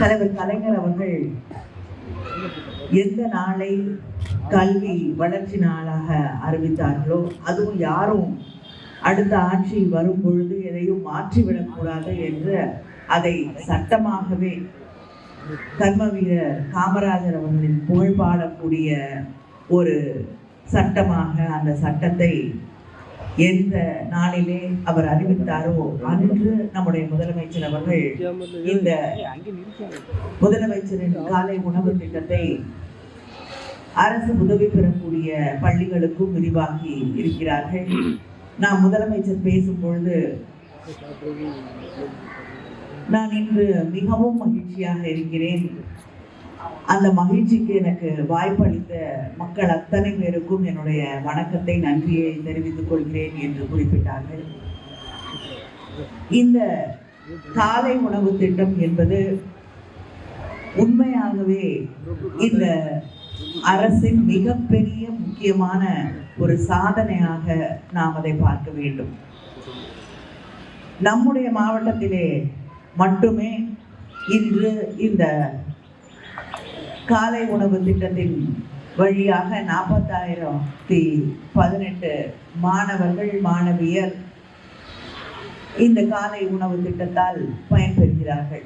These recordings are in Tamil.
தலைவர் கலைஞர் அவர்கள் எந்த நாளை கல்வி வளர்ச்சி நாளாக அறிவித்தார்களோ, அதுவும் யாரும் அடுத்த ஆட்சி வரும் பொழுது எதையும் மாற்றிவிடக்கூடாது என்று அதை சட்டமாகவே கர்ம வீரர் காமராஜர் அவர்களின் புகழ் பாடக்கூடிய ஒரு சட்டமாக அந்த சட்டத்தை எந்த நாளிலே அவர் அறிவித்தாரோ அன்று நம்முடைய முதலமைச்சர் அவர்கள் இந்த முதலமைச்சரின் காலை உணவு திட்டத்தை அரசு உதவி பெறக்கூடிய பள்ளிகளுக்கும் விரிவாக்கி இருக்கிறார்கள். நான் முதலமைச்சர் பேசும் பொழுது நான் இன்று மிகவும் மகிழ்ச்சியாக இருக்கிறேன். அந்த மகிழ்ச்சிக்கு எனக்கு வாய்ப்பளித்த மக்கள் அத்தனை பேருக்கும் என்னுடைய வணக்கத்தை, நன்றியை தெரிவித்துக் கொள்கிறேன் என்று குறிப்பிட்டார்கள். இந்த காலை உணவு திட்டம் என்பது உண்மையாகவே இந்த அரசின் மிகப்பெரிய முக்கியமான ஒரு சாதனையாக நாம் அதை பார்க்க வேண்டும். நம்முடைய மாவட்டத்திலே மட்டுமே இன்று இந்த காலை உணவு திட்டத்தின் வழியாக 40,018 மாணவர்கள் மாணவியர் இந்த காலை உணவு திட்டத்தால் பயன்பெறுகிறார்கள்.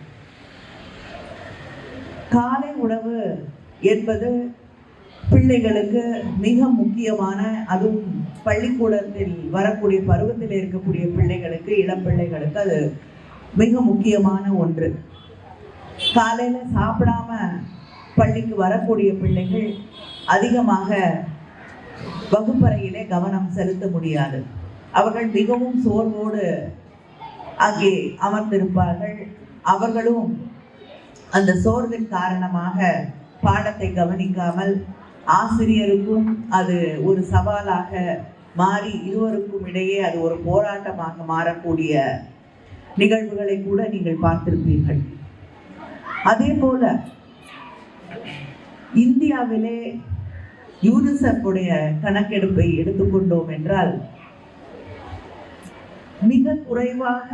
காலை உணவு என்பது பிள்ளைகளுக்கு மிக முக்கியமான, அதுவும் பள்ளிக்கூடத்தில் வரக்கூடிய பருவத்தில் இருக்கக்கூடிய பிள்ளைகளுக்கு, இளம் பிள்ளைகளுக்கு அது மிக முக்கியமான ஒன்று. காலையில சாப்பிடாம பள்ளிக்கு வரக்கூடிய பிள்ளைகள் அதிகமாக வகுப்பறையிலே கவனம் செலுத்த முடியாது. அவர்கள் மிகவும் சோர்வோடு அங்கே அமர்ந்திருப்பார்கள். அவர்களும் அந்த சோர்வின் காரணமாக பாடத்தை கவனிக்காமல் ஆசிரியருக்கும் அது ஒரு சவாலாக மாறி இருவருக்கும் இடையே அது ஒரு போராட்டமாக மாறக்கூடிய நிகழ்வுகளை கூட நீங்கள் பார்த்திருப்பீர்கள். அதே போல இந்தியாவிலே யூனிசெஃப் உடைய கணக்கெடுப்பை எடுத்துக்கொண்டோம் என்றால் மிக குறைவாக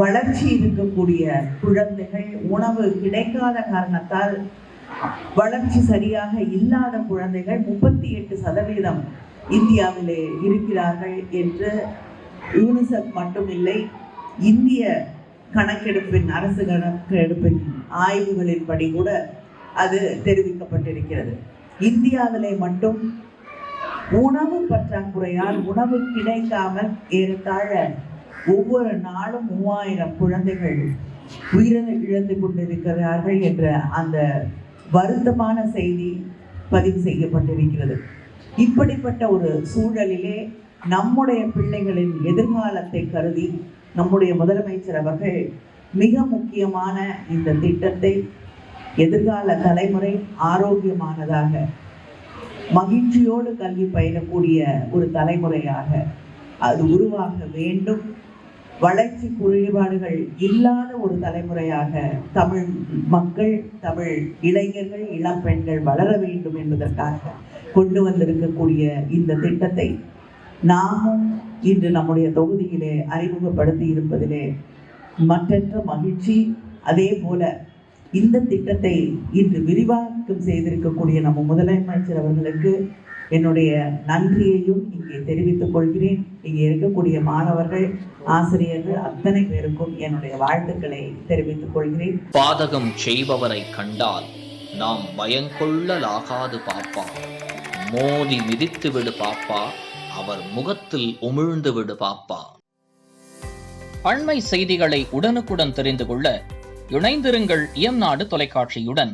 வளர்ச்சி இருக்கக்கூடிய குழந்தைகள், உணவு கிடைக்காத காரணத்தால் வளர்ச்சி சரியாக இல்லாத குழந்தைகள் 38% இந்தியாவிலே இருக்கிறார்கள் என்று யூனிசெஃப் மட்டுமில்லை, இந்திய கணக்கெடுப்பின், அரசு கணக்கெடுப்பின் ஆய்வுகளின்படி கூட அது தெரிவிக்கப்பட்டிருக்கிறது. இந்தியாவிலே மட்டும் உணவு பற்றாக்குறையால் உணவு கிடைக்காமல் ஏறத்தாழ ஒவ்வொரு நாளும் 3000 குழந்தைகள் உயிரிழந்து கொண்டிருக்கிறார்கள் என்ற அந்த வருத்தமான செய்தி பதிவு செய்யப்பட்டிருக்கிறது. இப்படிப்பட்ட ஒரு சூழலிலே நம்முடைய பிள்ளைகளின் எதிர்காலத்தை கருதி நம்முடைய முதலமைச்சர் அவர்கள் மிக முக்கியமான இந்த திட்டத்தை எதிர்கால தலைமுறை ஆரோக்கியமானதாக, மகிழ்ச்சியோடு கல்வி பயிலக்கூடிய ஒரு தலைமுறையாக அது உருவாக வேண்டும். வளர்ச்சி குறைபாடுகள் இல்லாத ஒரு தலைமுறையாக தமிழ் மக்கள், தமிழ் இளைஞர்கள், இளம் பெண்கள் வளர வேண்டும் என்பதற்காக கொண்டு வந்திருக்கக்கூடிய இந்த திட்டத்தை நாமும் இன்று நம்முடைய தொகுதியிலே அறிமுகப்படுத்தி இருப்பதிலே மற்றற்ற மகிழ்ச்சி. அதே போல இந்த திட்டத்தை இன்று விரிவாக்கம் செய்திருக்கக்கூடிய நம்ம முதலமைச்சர் அவர்களுக்கு என்னுடைய நன்றியையும் இங்கே தெரிவித்துக் கொள்கிறேன். இங்கே இருக்கக்கூடிய மாணவர்கள், ஆசிரியர்கள் அத்தனை பேருக்கும் என்னுடைய வாழ்த்துக்களை தெரிவித்துக் கொள்கிறேன். பாதகம் செய்பவரை கண்டால் நாம் பயங்கொள்ளலாகாது பாப்பா, மோதி மிதித்து விடு பாப்பா, அவர் முகத்தில் உமிழ்ந்து விடு பாப்பா. அண்மை செய்திகளை உடனுக்குடன் தெரிந்து கொள்ள இணைந்திருங்கள் இயம்நாடு தொலைக்காட்சியுடன்.